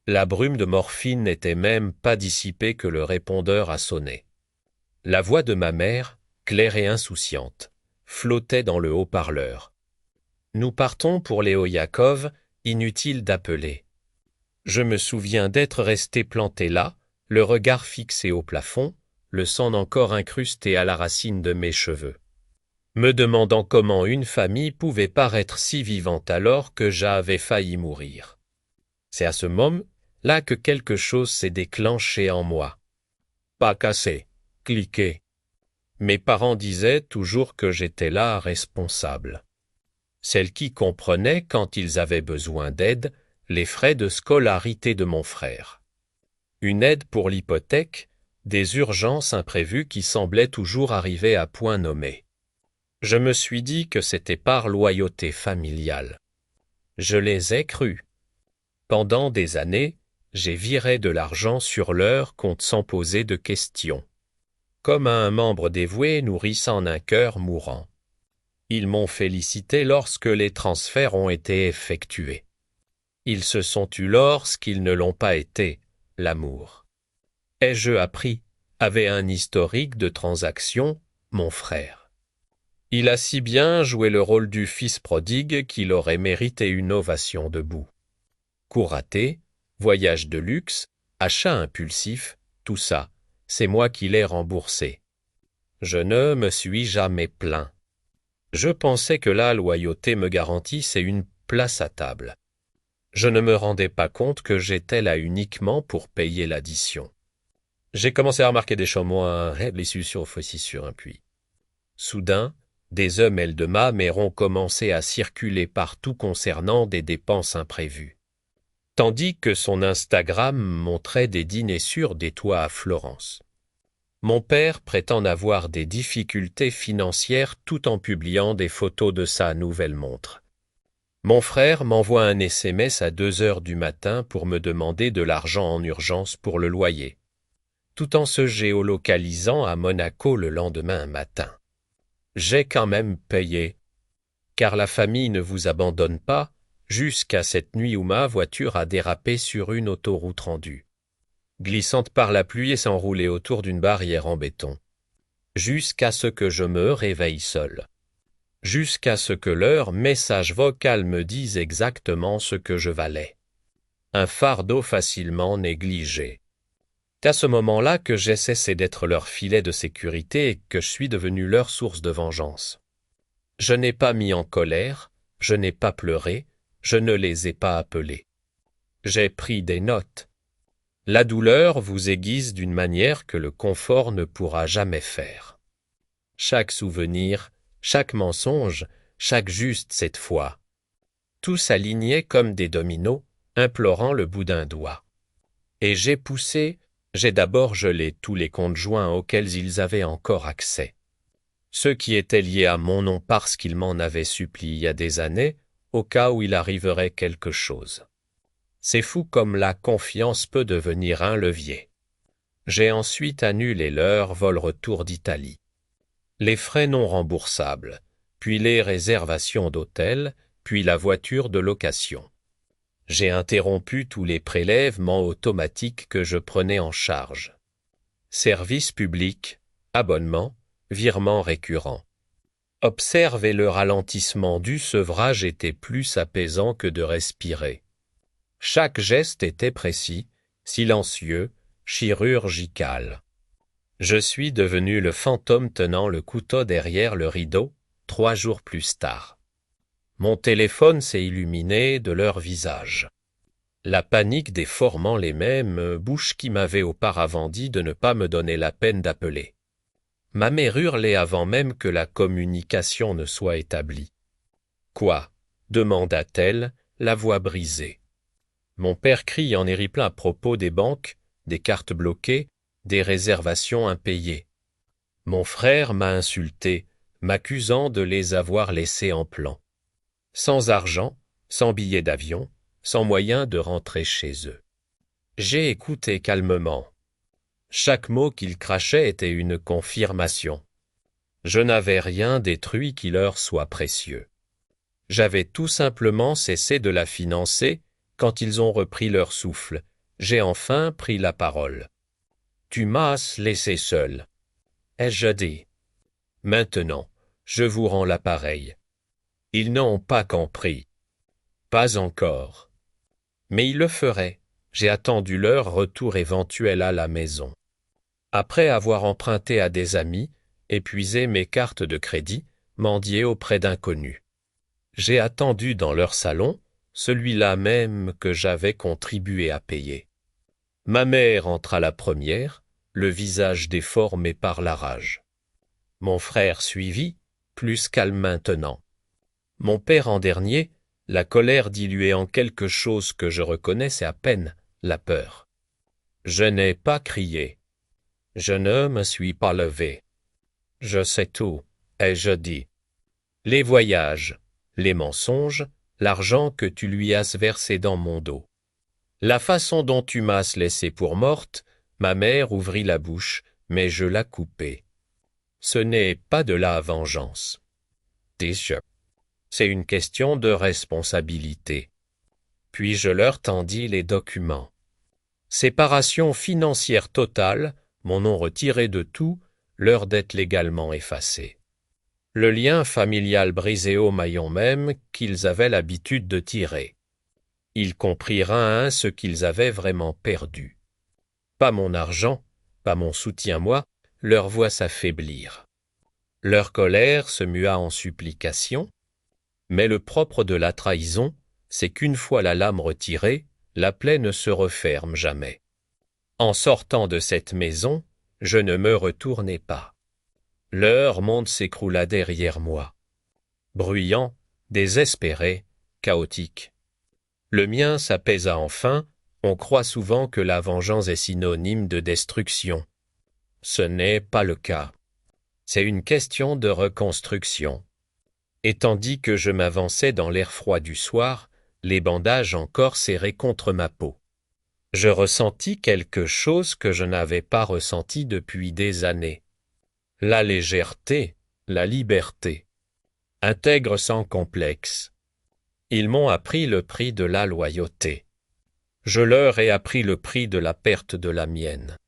La brume de morphine n'était même pas dissipée que le répondeur a sonné. La voix de ma mère, claire et insouciante, flottait dans le haut-parleur. « Nous partons pour Léoyakov, inutile d'appeler. » Je me souviens d'être resté planté là, le regard fixé au plafond, le sang encore incrusté à la racine de mes cheveux, me demandant comment une famille pouvait paraître si vivante alors que j'avais failli mourir. C'est à ce moment-là que quelque chose s'est déclenché en moi. Pas cassé, cliqué. Mes parents disaient toujours que j'étais là responsable. Celle qui comprenait, quand ils avaient besoin d'aide, les frais de scolarité de mon frère. Une aide pour l'hypothèque, des urgences imprévues qui semblaient toujours arriver à point nommé. Je me suis dit que c'était par loyauté familiale. Je les ai crus. Pendant des années, j'ai viré de l'argent sur leur compte sans poser de questions, comme un membre dévoué nourrissant un cœur mourant. Ils m'ont félicité lorsque les transferts ont été effectués. Ils se sont tus lorsqu'ils ne l'ont pas été, l'amour. Ai-je appris, avait un historique de transactions, mon frère. Il a si bien joué le rôle du fils prodigue qu'il aurait mérité une ovation debout. Coup raté, voyage de luxe, achat impulsif, tout ça, c'est moi qui l'ai remboursé. Je ne me suis jamais plaint. Je pensais que la loyauté me garantissait une place à table. Je ne me rendais pas compte que j'étais là uniquement pour payer l'addition. J'ai commencé à remarquer des chamois, blessures aussi sur un puits. Soudain, des emails de ma mère ont commencé à circuler partout concernant des dépenses imprévues. Tandis que son Instagram montrait des dîners sur des toits à Florence. Mon père prétend avoir des difficultés financières tout en publiant des photos de sa nouvelle montre. Mon frère m'envoie un SMS à 2 heures du matin pour me demander de l'argent en urgence pour le loyer, tout en se géolocalisant à Monaco le lendemain matin. J'ai quand même payé, car la famille ne vous abandonne pas, jusqu'à cette nuit où ma voiture a dérapé sur une autoroute rendue, glissante par la pluie et s'enrouler autour d'une barrière en béton, jusqu'à ce que je me réveille seul, jusqu'à ce que leur message vocal me dise exactement ce que je valais. Un fardeau facilement négligé. C'est à ce moment-là que j'ai cessé d'être leur filet de sécurité et que je suis devenu leur source de vengeance. Je n'ai pas mis en colère, je n'ai pas pleuré, je ne les ai pas appelés. J'ai pris des notes. La douleur vous aiguise d'une manière que le confort ne pourra jamais faire. Chaque souvenir, chaque mensonge, chaque juste cette fois. Tout s'alignait comme des dominos, implorant le bout d'un doigt. Et j'ai d'abord gelé tous les comptes joints auxquels ils avaient encore accès. Ceux qui étaient liés à mon nom parce qu'ils m'en avaient supplié il y a des années, au cas où il arriverait quelque chose. C'est fou comme la confiance peut devenir un levier. J'ai ensuite annulé leur vol-retour d'Italie, les frais non remboursables, puis les réservations d'hôtel, puis la voiture de location. J'ai interrompu tous les prélèvements automatiques que je prenais en charge. Services publics, abonnements, virements récurrents. Observer le ralentissement du sevrage était plus apaisant que de respirer. Chaque geste était précis, silencieux, chirurgical. Je suis devenu le fantôme tenant le couteau derrière le rideau, 3 jours plus tard. Mon téléphone s'est illuminé de leur visage. La panique déformant les mêmes bouches qui m'avaient auparavant dit de ne pas me donner la peine d'appeler. Ma mère hurlait avant même que la communication ne soit établie. « Quoi » demanda-t-elle, la voix brisée. Mon père crie en ériplant à propos des banques, des cartes bloquées, des réservations impayées. Mon frère m'a insulté, m'accusant de les avoir laissées en plan. Sans argent, sans billet d'avion, sans moyen de rentrer chez eux. J'ai écouté calmement. Chaque mot qu'il crachait était une confirmation. Je n'avais rien détruit qui leur soit précieux. J'avais tout simplement cessé de la financer quand ils ont repris leur souffle, j'ai enfin pris la parole. Tu m'as laissé seul. Ai-je dit. Maintenant, je vous rends l'appareil. Ils n'ont pas compris. Pas encore. Mais ils le feraient. J'ai attendu leur retour éventuel à la maison. Après avoir emprunté à des amis, épuisé mes cartes de crédit, mendié auprès d'inconnus. J'ai attendu dans leur salon, celui-là même que j'avais contribué à payer. Ma mère entra la première, le visage déformé par la rage. Mon frère suivit, plus calme maintenant. Mon père en dernier, la colère diluée en quelque chose que je reconnaissais à peine, la peur. Je n'ai pas crié. Je ne me suis pas levé. Je sais tout, ai-je dit. Les voyages, les mensonges, l'argent que tu lui as versé dans mon dos. La façon dont tu m'as laissé pour morte, ma mère ouvrit la bouche, mais je la coupai. Ce n'est pas de la vengeance. Dis-je. C'est une question de responsabilité. Puis je leur tendis les documents. Séparation financière totale, mon nom retiré de tout, leur dette légalement effacée. Le lien familial brisé au maillon même qu'ils avaient l'habitude de tirer. Ils comprirent à un ce qu'ils avaient vraiment perdu. Pas mon argent, pas mon soutien moi, leur voix s'affaiblir. Leur colère se mua en supplication, mais le propre de la trahison, c'est qu'une fois la lame retirée, la plaie ne se referme jamais. En sortant de cette maison, je ne me retournai pas. Leur monde s'écroula derrière moi. Bruyant, désespéré, chaotique. Le mien s'apaisa enfin, on croit souvent que la vengeance est synonyme de destruction. Ce n'est pas le cas. C'est une question de reconstruction. Et tandis que je m'avançais dans l'air froid du soir, les bandages encore serrés contre ma peau. Je ressentis quelque chose que je n'avais pas ressenti depuis des années. La légèreté, la liberté. Intègre sans complexe. Ils m'ont appris le prix de la loyauté. Je leur ai appris le prix de la perte de la mienne.